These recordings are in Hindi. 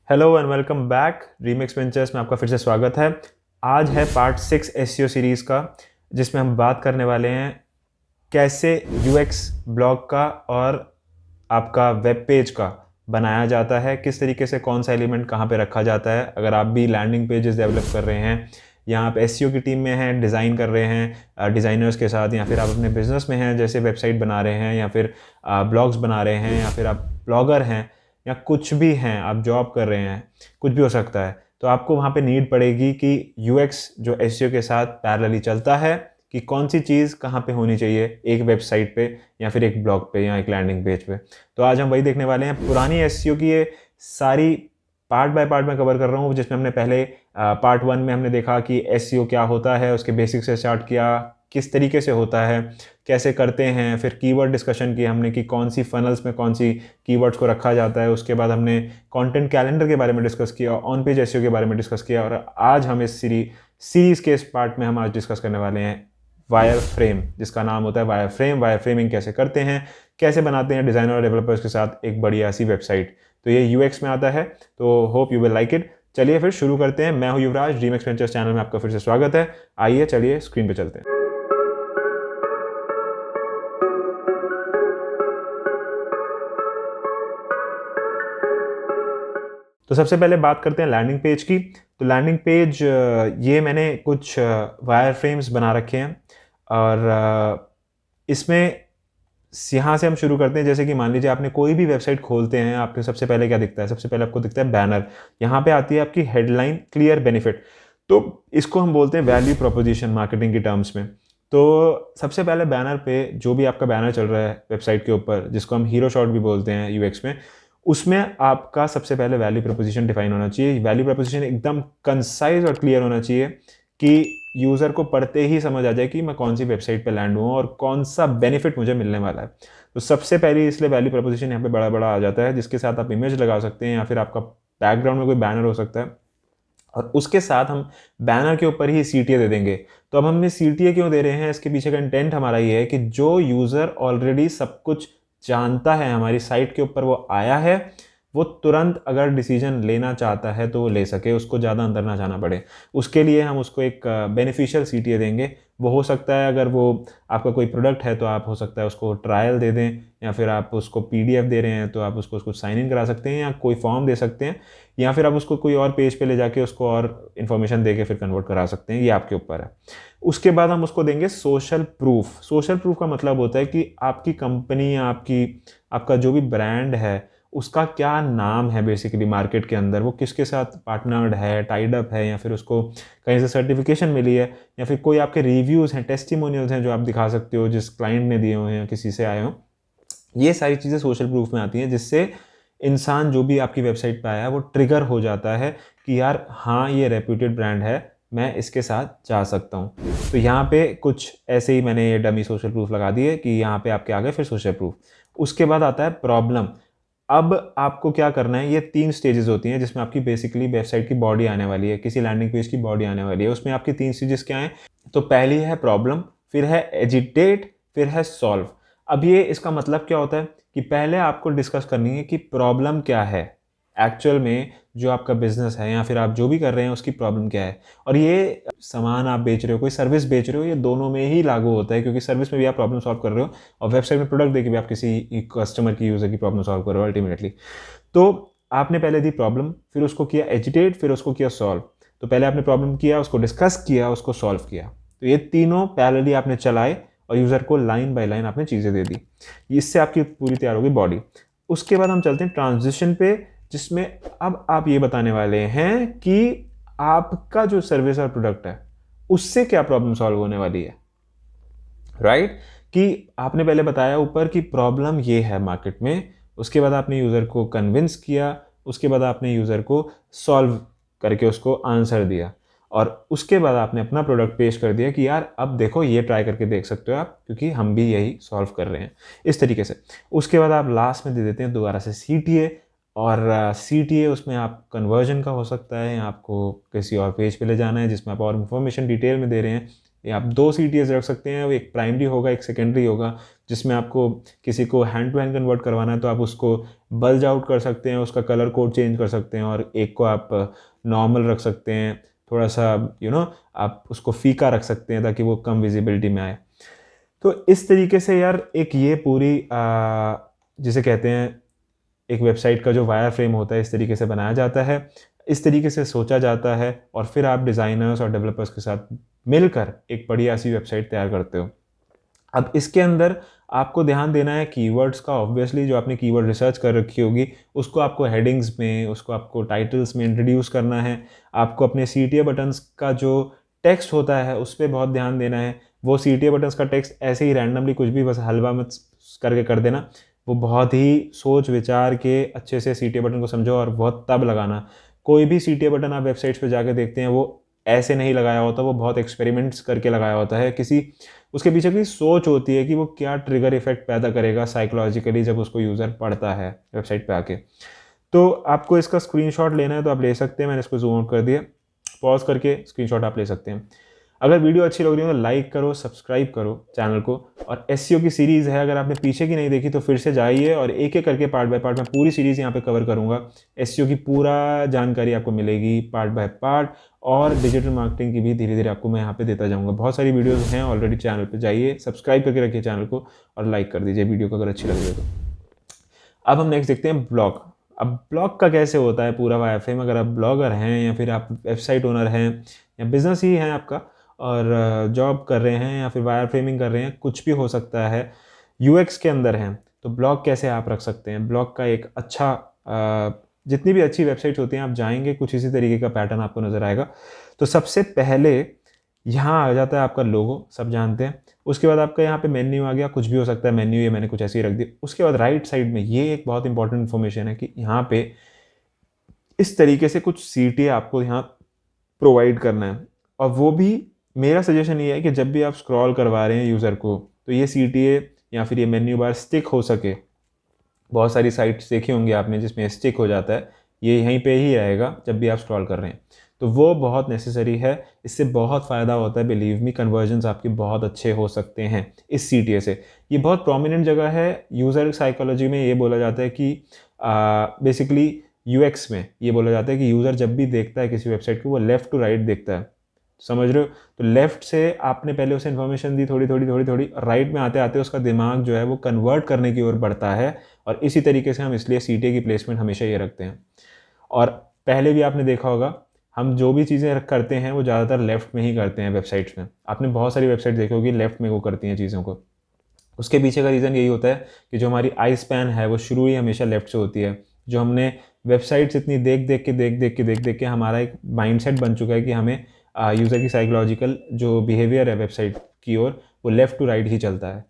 Hello and welcome back. Remix ventures में आपका फिर से स्वागत है। आज है पार्ट 6 एसईओ सीरीज़ का, जिसमें हम बात करने वाले हैं कैसे यूएक्स ब्लॉग का और आपका वेब पेज का बनाया जाता है, किस तरीके से कौन सा एलिमेंट कहाँ पे रखा जाता है। अगर आप भी लैंडिंग पेजेस डेवलप कर रहे हैं या आप एसईओ की टीम में हैं, डिज़ाइन कर रहे हैं डिज़ाइनर्स के साथ, या फिर आप अपने बिजनेस में हैं जैसे वेबसाइट बना रहे हैं, या फिर ब्लॉग्स बना रहे हैं, या फिर आप ब्लॉगर हैं, या कुछ भी हैं, आप जॉब कर रहे हैं, कुछ भी हो सकता है, तो आपको वहाँ पे नीड पड़ेगी कि यूएक्स जो एसईओ के साथ पैरेलली चलता है कि कौन सी चीज़ कहाँ पे होनी चाहिए एक वेबसाइट पे या फिर एक ब्लॉग पे या एक लैंडिंग पेज पे। तो आज हम वही देखने वाले हैं। पुरानी एसईओ की ये सारी पार्ट बाय पार्ट में कवर कर रहा हूँ, जिसमें हमने पहले पार्ट 1 में हमने देखा कि एसईओ क्या होता है, उसके बेसिक से स्टार्ट किया, किस तरीके से होता है, कैसे करते हैं। फिर कीवर्ड डिस्कशन की हमने कि कौन सी फनल्स में कौन सी कीवर्ड्स को रखा जाता है। उसके बाद हमने कंटेंट कैलेंडर के बारे में डिस्कस किया, ऑन पेज एसईओ के बारे में डिस्कस किया, और आज हम इस सीरीज़ के इस पार्ट में हम आज डिस्कस करने वाले हैं वायर फ्रेम, जिसका नाम होता है वायर फ्रेम। वायर फ्रेमिंग कैसे करते हैं, कैसे बनाते हैं डिज़ाइनर और डेवलपर्स के साथ एक बढ़िया सी वेबसाइट। तो ये यूएक्स में आता है, तो hope you will like it. चलिए फिर शुरू करते हैं। मैं हूं युवराज, रीमिक्स वेंचर्स चैनल में आपका फिर से स्वागत है। आइए चलिए स्क्रीन पे चलते हैं। तो सबसे पहले बात करते हैं लैंडिंग पेज की। तो लैंडिंग पेज ये मैंने कुछ वायर फ्रेम्स बना रखे हैं, और इसमें यहाँ से हम शुरू करते हैं। जैसे कि मान लीजिए आपने कोई भी वेबसाइट खोलते हैं, आपने सबसे पहले क्या दिखता है? सबसे पहले आपको दिखता है बैनर। यहाँ पे आती है आपकी हेडलाइन, क्लियर बेनिफिट। तो इसको हम बोलते हैं वैल्यू प्रोपोजिशन मार्केटिंग की टर्म्स में। तो सबसे पहले बैनर पे जो भी आपका बैनर चल रहा है वेबसाइट के ऊपर, जिसको हम हीरो शॉट भी बोलते हैं यूएक्स में, उसमें आपका सबसे पहले वैल्यू प्रोपोजिशन डिफाइन होना चाहिए। वैल्यू प्रोपोजिशन एकदम कंसाइज और क्लियर होना चाहिए कि यूज़र को पढ़ते ही समझ आ जाए कि मैं कौन सी वेबसाइट पे लैंड हुआ और कौन सा बेनिफिट मुझे मिलने वाला है। तो सबसे पहले इसलिए वैल्यू प्रोपोजिशन यहाँ पे बड़ा बड़ा आ जाता है, जिसके साथ आप इमेज लगा सकते हैं, या फिर आपका बैकग्राउंड में कोई बैनर हो सकता है, और उसके साथ हम बैनर के ऊपर ही सीटीए दे देंगे। तो अब हमने सीटीए क्यों दे रहे हैं? इसके पीछे का इंटेंट हमारा ये है कि जो यूज़र ऑलरेडी सब कुछ जानता है, हमारी साइट के ऊपर वो आया है, वो तुरंत अगर डिसीजन लेना चाहता है तो वो ले सके, उसको ज़्यादा अंदर ना जाना पड़े। उसके लिए हम उसको एक बेनिफिशियल सीटीए देंगे। वो हो सकता है, अगर वो आपका कोई प्रोडक्ट है तो आप हो सकता है उसको ट्रायल दे दें, या फिर आप उसको पीडीएफ दे रहे हैं तो आप उसको साइन इन करा सकते हैं, या कोई फॉर्म दे सकते हैं, या फिर आप उसको कोई और पेज पे ले जाके उसको और इन्फॉर्मेशन दे के फिर कन्वर्ट करा सकते हैं। ये आपके ऊपर है। उसके बाद हम उसको देंगे सोशल प्रूफ। सोशल प्रूफ का मतलब होता है कि आपकी कंपनी या आपका जो भी ब्रांड है, उसका क्या नाम है बेसिकली मार्केट के अंदर, वो किसके साथ पार्टनर्ड है, टाइड अप है, या फिर उसको कहीं से सर्टिफिकेशन मिली है, या फिर कोई आपके रिव्यूज़ हैं, टेस्टिमोनियल्स हैं जो आप दिखा सकते हो, जिस क्लाइंट ने दिए हुए हैं या किसी से आए हो। ये सारी चीज़ें सोशल प्रूफ में आती हैं, जिससे इंसान जो भी आपकी वेबसाइट पे आया है वो ट्रिगर हो जाता है कि यार हाँ, ये रेप्यूटेड ब्रांड है, मैं इसके साथ जा सकता हूँ। तो यहाँ पे कुछ ऐसे ही मैंने ये डमी सोशल प्रूफ लगा दिए कि यहाँ पे आपके आ गए फिर सोशल प्रूफ। उसके बाद आता है प्रॉब्लम। अब आपको क्या करना है? ये 3 स्टेजेस होती हैं जिसमें आपकी बेसिकली वेबसाइट की बॉडी आने वाली है, किसी लैंडिंग पेज की बॉडी आने वाली है। उसमें आपकी 3 स्टेजेस क्या हैं? तो पहली है प्रॉब्लम, फिर है एजिटेट, फिर है सॉल्व। अब ये इसका मतलब क्या होता है कि पहले आपको डिस्कस करनी है कि प्रॉब्लम क्या है, एक्चुअल में जो आपका बिजनेस है या फिर आप जो भी कर रहे हैं उसकी प्रॉब्लम क्या है। और ये सामान आप बेच रहे हो, कोई सर्विस बेच रहे हो, ये दोनों में ही लागू होता है, क्योंकि सर्विस में भी आप प्रॉब्लम सॉल्व कर रहे हो और वेबसाइट में प्रोडक्ट देके भी आप किसी कस्टमर की, यूज़र की प्रॉब्लम सॉल्व कर रहे हो अल्टीमेटली। तो आपने पहले दी प्रॉब्लम, फिर उसको किया एजिटेट, फिर उसको किया सॉल्व। तो पहले आपने प्रॉब्लम किया, उसको डिस्कस किया, उसको सॉल्व किया। तो ये तीनों पैरेलली आपने चलाए और यूज़र को लाइन बाय लाइन आपने चीज़ें दे दी। इससे आपकी पूरी तैयार होगी बॉडी। उसके बाद हम चलते हैं ट्रांजिशन पे, जिसमें अब आप ये बताने वाले हैं कि आपका जो सर्विस और प्रोडक्ट है उससे क्या प्रॉब्लम सॉल्व होने वाली है, राइट? कि आपने पहले बताया ऊपर कि प्रॉब्लम ये है मार्केट में, उसके बाद आपने यूज़र को कन्विंस किया, उसके बाद आपने यूज़र को सॉल्व करके उसको आंसर दिया, और उसके बाद आपने अपना प्रोडक्ट पेश कर दिया कि यार अब देखो ये ट्राई करके देख सकते हो आप, क्योंकि हम भी यही सॉल्व कर रहे हैं, इस तरीके से। उसके बाद आप लास्ट में दे देते हैं दोबारा से सीटीए, और सीटीए उसमें आप कन्वर्जन का हो सकता है, या आपको किसी और पेज पे ले जाना है जिसमें आप और इन्फॉर्मेशन डिटेल में दे रहे हैं, या आप 2 CTS रख सकते हैं, एक प्राइमरी होगा एक सेकेंडरी होगा, जिसमें आपको किसी को हैंड टू हैंड कन्वर्ट करवाना है तो आप उसको बल्ज आउट कर सकते हैं, उसका कलर कोड चेंज कर सकते हैं, और एक को आप नॉर्मल रख सकते हैं, थोड़ा सा आप उसको फीका रख सकते हैं ताकि वो कम विजिबिलिटी में आए। तो इस तरीके से यार एक ये पूरी जिसे कहते हैं एक वेबसाइट का जो वायर फ्रेम होता है, इस तरीके से बनाया जाता है, इस तरीके से सोचा जाता है, और फिर आप डिज़ाइनर्स और डेवलपर्स के साथ मिलकर एक बढ़िया सी वेबसाइट तैयार करते हो। अब इसके अंदर आपको ध्यान देना है कीवर्ड्स का। ऑब्वियसली जो आपने कीवर्ड रिसर्च कर रखी होगी उसको आपको हेडिंग्स में, उसको आपको टाइटल्स में इंट्रोड्यूस करना है। आपको अपने CTA बटन्स का जो टेक्स्ट होता है उस पर बहुत ध्यान देना है। वो CTA बटन्स का टेक्स्ट ऐसे ही रैंडमली कुछ भी बस हलवा मत करके कर देना। वो बहुत ही सोच विचार के अच्छे से CTA बटन को समझो और बहुत तब लगाना। कोई भी CTA बटन आप वेबसाइट्स पे जाके देखते हैं वो ऐसे नहीं लगाया होता, वो बहुत एक्सपेरिमेंट्स करके लगाया होता है। उसके पीछे की सोच होती है कि वो क्या ट्रिगर इफेक्ट पैदा करेगा साइकोलॉजिकली जब उसको यूज़र पढ़ता है वेबसाइट पे आके। तो आपको इसका स्क्रीनशॉट लेना है तो आप ले सकते हैं, मैंने इसको जूम आउट कर दिया। पॉज करके स्क्रीनशॉट आप ले सकते हैं। अगर वीडियो अच्छी लग रही हो तो लाइक करो, सब्सक्राइब करो चैनल को। और SEO की सीरीज़ है, अगर आपने पीछे की नहीं देखी तो फिर से जाइए, और एक एक करके पार्ट बाय पार्ट मैं पूरी सीरीज़ यहाँ पे कवर करूँगा। SEO की पूरा जानकारी आपको मिलेगी पार्ट बाय पार्ट, और डिजिटल मार्केटिंग की भी धीरे धीरे आपको मैं यहाँ पे देता जाऊँगा। बहुत सारी वीडियोज़ हैं ऑलरेडी चैनल पर, जाइए सब्सक्राइब करके रखिए चैनल को और लाइक कर दीजिए वीडियो को अगर अच्छी लग रही है तो। अब हम नेक्स्ट देखते हैं ब्लॉग। अब ब्लॉग का कैसे होता है पूरा वायर फ्रेम। अगर आप ब्लॉगर हैं या फिर आप वेबसाइट ओनर हैं या बिजनेस ही है आपका और जॉब कर रहे हैं या फिर वायर फ्रेमिंग कर रहे हैं, कुछ भी हो सकता है, UX के अंदर हैं, तो ब्लॉग कैसे आप रख सकते हैं। ब्लॉग का एक अच्छा जितनी भी अच्छी वेबसाइट होती हैं आप जाएंगे कुछ इसी तरीके का पैटर्न आपको नज़र आएगा। तो सबसे पहले यहाँ आ जाता है आपका लोगो, सब जानते हैं। उसके बाद आपका यहाँ पे मेन्यू आ गया, कुछ भी हो सकता है मेन्यू, ये मैंने कुछ ऐसे ही रख दिया। उसके बाद राइट साइड में ये एक बहुत इंपॉर्टेंट इन्फॉर्मेशन है कि यहाँ पे इस तरीके से कुछ CTA आपको यहाँ प्रोवाइड करना है। और वो भी मेरा सजेशन ये है कि जब भी आप स्क्रॉल करवा रहे हैं यूज़र को तो ये CTA या फिर ये मेन्यू बार स्टिक हो सके। बहुत सारी साइट्स देखी होंगी आपने जिसमें स्टिक हो जाता है, ये यहीं पे ही रहेगा जब भी आप स्क्रॉल कर रहे हैं, तो वो बहुत नेसेसरी है। इससे बहुत फ़ायदा होता है, बिलीव मी, कन्वर्जन्स आपके बहुत अच्छे हो सकते हैं इस CTA से। ये बहुत प्रोमिनेंट जगह है यूज़र साइकोलॉजी में। ये बोला जाता है कि बेसिकली UX में ये बोला जाता है कि यूज़र जब भी देखता है किसी वेबसाइट को वो लेफ़्ट टू राइट देखता है, समझ रहे हो। तो लेफ़्ट से आपने पहले उसे इन्फॉर्मेशन दी थोड़ी थोड़ी, राइट में आते आते उसका दिमाग जो है वो कन्वर्ट करने की ओर बढ़ता है। और इसी तरीके से हम इसलिए CTA की प्लेसमेंट हमेशा ये रखते हैं। और पहले भी आपने देखा होगा हम जो भी चीज़ें करते हैं वो ज़्यादातर लेफ़्ट में ही करते हैं वेबसाइट्स में। आपने बहुत सारी वेबसाइट देखी होगी लेफ़्ट में वो करती हैं चीज़ों को। उसके पीछे का रीज़न यही होता है कि जो हमारी आई स्पैन है वो शुरू ही हमेशा लेफ़्ट से होती है। जो हमने वेबसाइट्स इतनी देख के हमारा एक माइंडसेट बन चुका है कि हमें यूज़र की साइकोलॉजिकल जो बिहेवियर है वेबसाइट की ओर वो लेफ़्ट टू राइट ही चलता है।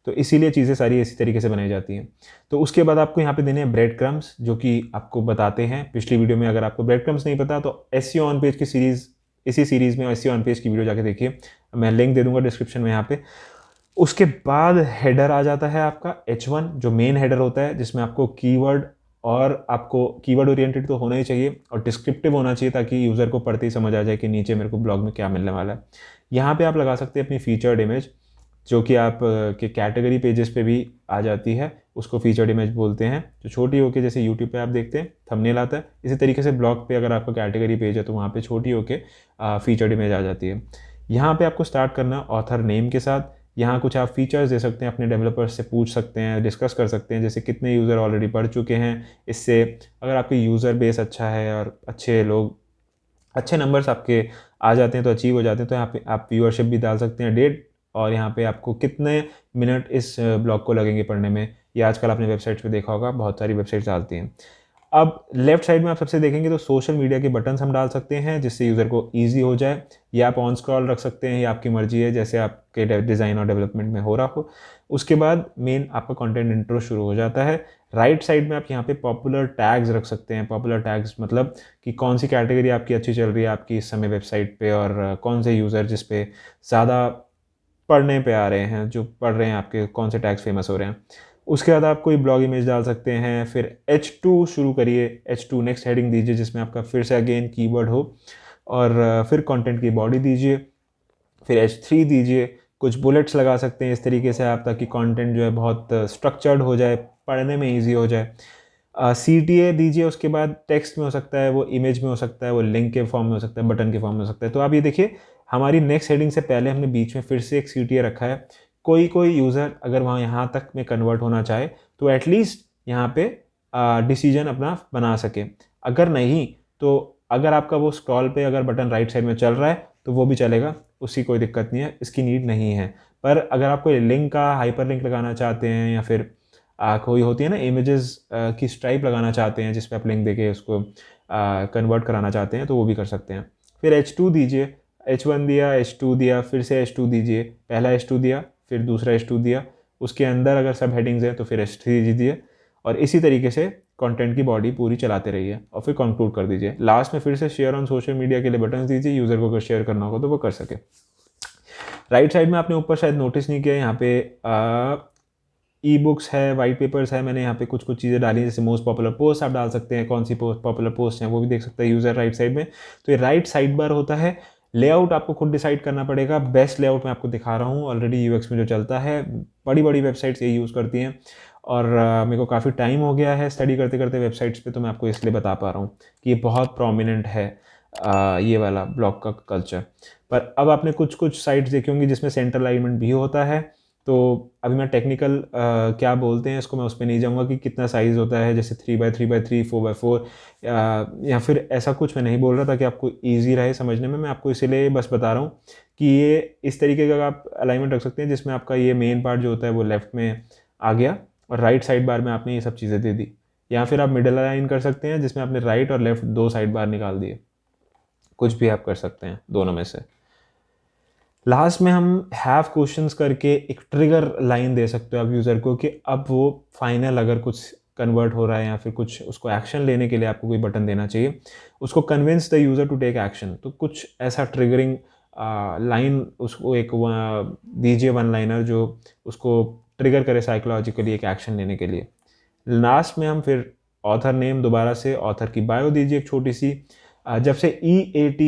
तो इसीलिए चीज़ें सारी इसी तरीके से बनाई जाती हैं। तो उसके बाद आपको यहाँ पे देने हैं ब्रेड क्रम्स, जो कि आपको बताते हैं पिछली वीडियो में। अगर आपको ब्रेड क्रम्स नहीं पता तो SEO ऑन पेज की सीरीज़, इसी सीरीज़ में SEO ऑन पेज की वीडियो जाके देखिए, मैं लिंक दे दूंगा डिस्क्रिप्शन में यहाँ पे। उसके बाद हेडर आ जाता है आपका H1, जो मेन हेडर होता है जिसमें आपको कीवर्ड, और आपको कीवर्ड ओरिएंटेड तो होना ही चाहिए और डिस्क्रिप्टिव होना चाहिए ताकि यूज़र को पढ़ते ही समझ आ जाए कि नीचे मेरे को ब्लॉग में क्या मिलने वाला है। यहाँ पे आप लगा सकते हैं अपनी फीचर्ड इमेज, जो कि आप के कैटेगरी पेजेस पे भी आ जाती है, उसको फीचर्ड इमेज बोलते हैं। जो छोटी होके जैसे यूट्यूब पे आप देखते हैं थंबनेल आता है, इसी तरीके से ब्लॉग पे अगर आपका कैटेगरी पेज है तो वहाँ पे छोटी होके फीचर्ड इमेज आ जाती है। यहाँ पे आपको स्टार्ट करना ऑथर नेम के साथ। यहाँ कुछ आप फीचर्स दे सकते हैं, अपने डेवलपर्स से पूछ सकते हैं, डिस्कस कर सकते हैं, जैसे कितने यूज़र ऑलरेडी पढ़ चुके हैं। इससे अगर आपके यूज़र बेस अच्छा है और अच्छे नंबर्स आपके आ जाते हैं तो अचीव हो जाते हैं, तो यहाँ पे आप व्यूअरशिप भी डाल सकते हैं, डेट, और यहाँ पे आपको कितने मिनट इस ब्लॉग को लगेंगे पढ़ने में। ये आजकल आपने वेबसाइट्स पे देखा होगा, बहुत सारी वेबसाइट्स डालती हैं। अब लेफ्ट साइड में आप सबसे देखेंगे तो सोशल मीडिया के बटन्स हम डाल सकते हैं जिससे यूज़र को ईजी हो जाए। या आप ऑन स्क्रॉल रख सकते हैं, ये आपकी मर्जी है, जैसे आपके डिज़ाइन और डेवलपमेंट में हो रहा हो। उसके बाद मेन आपका कंटेंट इंट्रो शुरू हो जाता है। राइट साइड में आप यहाँ पे पॉपुलर टैग्स रख सकते हैं। पॉपुलर टैग्स मतलब कि कौन सी कैटेगरी आपकी अच्छी चल रही है आपकी इस समय वेबसाइट पे, और कौन से यूज़र जिस पे ज़्यादा पढ़ने पे आ रहे हैं, जो पढ़ रहे हैं आपके, कौन से टैग्स फेमस हो रहे हैं। उसके बाद आप कोई ब्लॉग इमेज डाल सकते हैं। फिर H2 शुरू करिए, H2 नेक्स्ट हेडिंग दीजिए जिसमें आपका फिर से अगेन कीवर्ड हो, और फिर कंटेंट की बॉडी दीजिए। फिर H3 दीजिए, कुछ बुलेट्स लगा सकते हैं इस तरीके से आप, ताकि कंटेंट जो है बहुत स्ट्रक्चर्ड हो जाए, पढ़ने में ईजी हो जाए। CTA दीजिए, उसके बाद टेक्स्ट में हो सकता है, वो इमेज में हो सकता है, वो लिंक के फॉर्म में हो सकता है, बटन के फॉर्म में हो सकता है। तो आप ये देखिए, हमारी नेक्स्ट हेडिंग से पहले हमने बीच में फिर से एक CTA रखा है। कोई यूज़र अगर वहाँ यहाँ तक में कन्वर्ट होना चाहे तो एटलीस्ट यहाँ पे डिसीजन अपना बना सके। अगर नहीं तो अगर आपका वो स्क्रॉल पे अगर बटन राइट साइड में चल रहा है तो वो भी चलेगा, उसकी कोई दिक्कत नहीं है, इसकी नीड नहीं है। पर अगर आप कोई लिंक का हाइपर लिंक लगाना चाहते हैं, या फिर कोई होती है ना इमेजेस की स्ट्राइप लगाना चाहते हैं जिस पे आप लिंक देके उसको कन्वर्ट कराना चाहते हैं, तो वो भी कर सकते हैं। फिर H2 दीजिए, H1 दिया, H2 दिया, फिर से H2 दीजिए, पहला H2 दिया, फिर दूसरा H2 दिया, उसके अंदर अगर सब हेडिंग्स हैं तो फिर H3 दीजिए, और इसी तरीके से कंटेंट की बॉडी पूरी चलाते रहिए और फिर कंक्लूड कर दीजिए। लास्ट में फिर से शेयर ऑन सोशल मीडिया के लिए बटन दीजिए, यूज़र को अगर शेयर करना होगा तो वो कर सके। राइट साइड में आपने ऊपर शायद नोटिस नहीं किया, यहाँ पे ई बुक्स है, वाइट पेपर्स है, मैंने यहाँ पे कुछ चीज़ें डाली, जैसे मोस्ट पॉपुलर पोस्ट आप डाल सकते हैं, कौन सी पॉपुलर पोस्ट हैं वो भी देख सकता है यूज़र राइट साइड में। तो ये राइट साइड बार होता है। लेआउट आपको खुद डिसाइड करना पड़ेगा। बेस्ट लेआउट मैं आपको दिखा रहा हूँ, ऑलरेडी यूएक्स में जो चलता है, बड़ी बड़ी वेबसाइट्स ये यूज़ करती हैं, और मेरे को काफ़ी टाइम हो गया है स्टडी करते करते वेबसाइट्स पे, तो मैं आपको इसलिए बता पा रहा हूँ कि ये बहुत प्रोमिनेंट है ये वाला ब्लॉग का कल्चर। पर अब आपने कुछ साइट्स देखी होंगी जिसमें सेंटर अलाइनमेंट भी होता है। तो अभी मैं टेक्निकल क्या बोलते हैं इसको, मैं उस पर नहीं जाऊँगा कि कितना साइज़ होता है, जैसे 3x3x3, 4x4, या फिर ऐसा कुछ मैं नहीं बोल रहा, ताकि आपको ईजी रहे समझने में। मैं आपको इसीलिए बस बता रहा हूँ कि ये इस तरीके का आप अलाइनमेंट रख सकते हैं जिसमें आपका ये मेन पार्ट जो होता है वो लेफ्ट में आ गया, और राइट साइड बार में आपने ये सब चीज़ें दे दी। या फिर आप मिडल अलाइन कर सकते हैं जिसमें आपने राइट और लेफ्ट दो साइड बार निकाल दिए। कुछ भी आप कर सकते हैं दोनों में से। लास्ट में हम हैव क्वेश्चंस करके एक ट्रिगर लाइन दे सकते हो आप यूज़र को, कि अब वो फाइनल अगर कुछ कन्वर्ट हो रहा है या फिर कुछ उसको एक्शन लेने के लिए आपको कोई बटन देना चाहिए, उसको convince the user to take action. तो कुछ ऐसा ट्रिगरिंग लाइन उसको एक दीजिए, वन लाइनर, जो उसको ट्रिगर करे साइकोलॉजिकली एक एक्शन लेने के लिए। लास्ट में हम फिर ऑथर नेम, दोबारा से ऑथर की बायो दीजिए एक छोटी सी। जब से EAT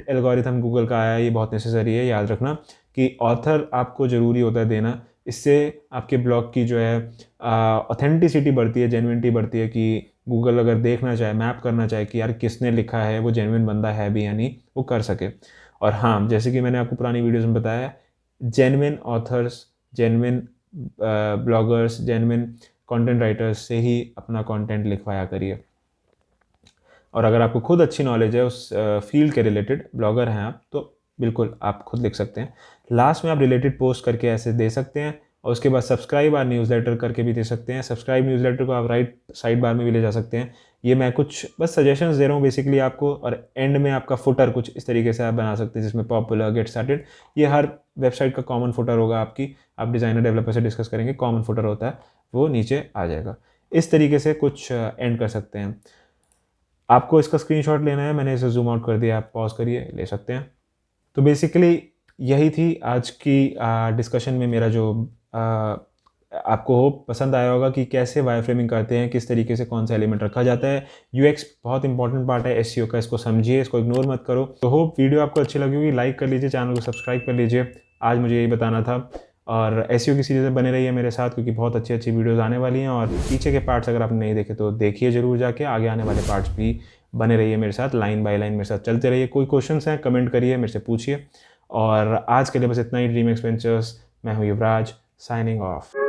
एल्गोरिथम गूगल का आया, ये बहुत नेसेसरी है, याद रखना कि ऑथर आपको ज़रूरी होता है देना। इससे आपके ब्लॉग की जो है ऑथेंटिसिटी बढ़ती है, जेन्युइनिटी बढ़ती है, कि गूगल अगर देखना चाहे, मैप करना चाहे कि यार किसने लिखा है, वो जेन्युइन बंदा है भी या नहीं, वो कर सके। और हाँ, जैसे कि मैंने आपको पुरानी वीडियोज़ में बताया, genuine authors, genuine bloggers, genuine content writers से ही अपना कंटेंट लिखवाया करिए। और अगर आपको खुद अच्छी नॉलेज है उस फील्ड के रिलेटेड, ब्लॉगर हैं आप, तो बिल्कुल आप खुद लिख सकते हैं। लास्ट में आप रिलेटेड पोस्ट करके ऐसे दे सकते हैं, और उसके बाद सब्सक्राइब और न्यूज़लेटर करके भी दे सकते हैं। सब्सक्राइब न्यूज़लेटर को आप राइट साइड बार में भी ले जा सकते हैं। ये मैं कुछ बस सजेशंस दे रहा हूँ बेसिकली आपको। और एंड में आपका फुटर कुछ इस तरीके से आप बना सकते हैं जिसमें पॉपुलर, गेट स्टार्टेड, ये हर वेबसाइट का कॉमन फुटर होगा आपकी। आप डिज़ाइनर डेवलपर से डिस्कस करेंगे, कॉमन फुटर होता है, वो नीचे आ जाएगा। इस तरीके से कुछ एंड कर सकते हैं। आपको इसका स्क्रीनशॉट लेना है, मैंने इसे जूम आउट कर दिया, आप पॉज करिए, ले सकते हैं। तो बेसिकली यही थी आज की डिस्कशन में मेरा जो आपको होप पसंद आया होगा कि कैसे वायर फ्रेमिंग करते हैं, किस तरीके से कौन सा एलिमेंट रखा जाता है। यूएक्स बहुत इंपॉर्टेंट पार्ट है एसईओ का, इसको समझिए, इसको इग्नोर मत करो। तो होप वीडियो आपको अच्छी लगी होगी, लाइक कर लीजिए, चैनल को सब्सक्राइब कर लीजिए। आज मुझे यही बताना था। और एसईओ की सीरीज़ में बने रहिए मेरे साथ, क्योंकि बहुत अच्छी अच्छी वीडियोज़ आने वाली हैं। और पीछे के पार्ट्स अगर आपने नहीं देखे तो देखिए ज़रूर जाके, आगे आने वाले पार्ट्स भी बने रहिए मेरे साथ, लाइन बाय लाइन मेरे साथ चलते रहिए। कोई क्वेश्चंस हैं कमेंट करिए, मेरे से पूछिए। और आज के लिए बस इतना ही। ड्रीम एक्सपेंचर्स, मैं हूँ युवराज, साइनिंग ऑफ।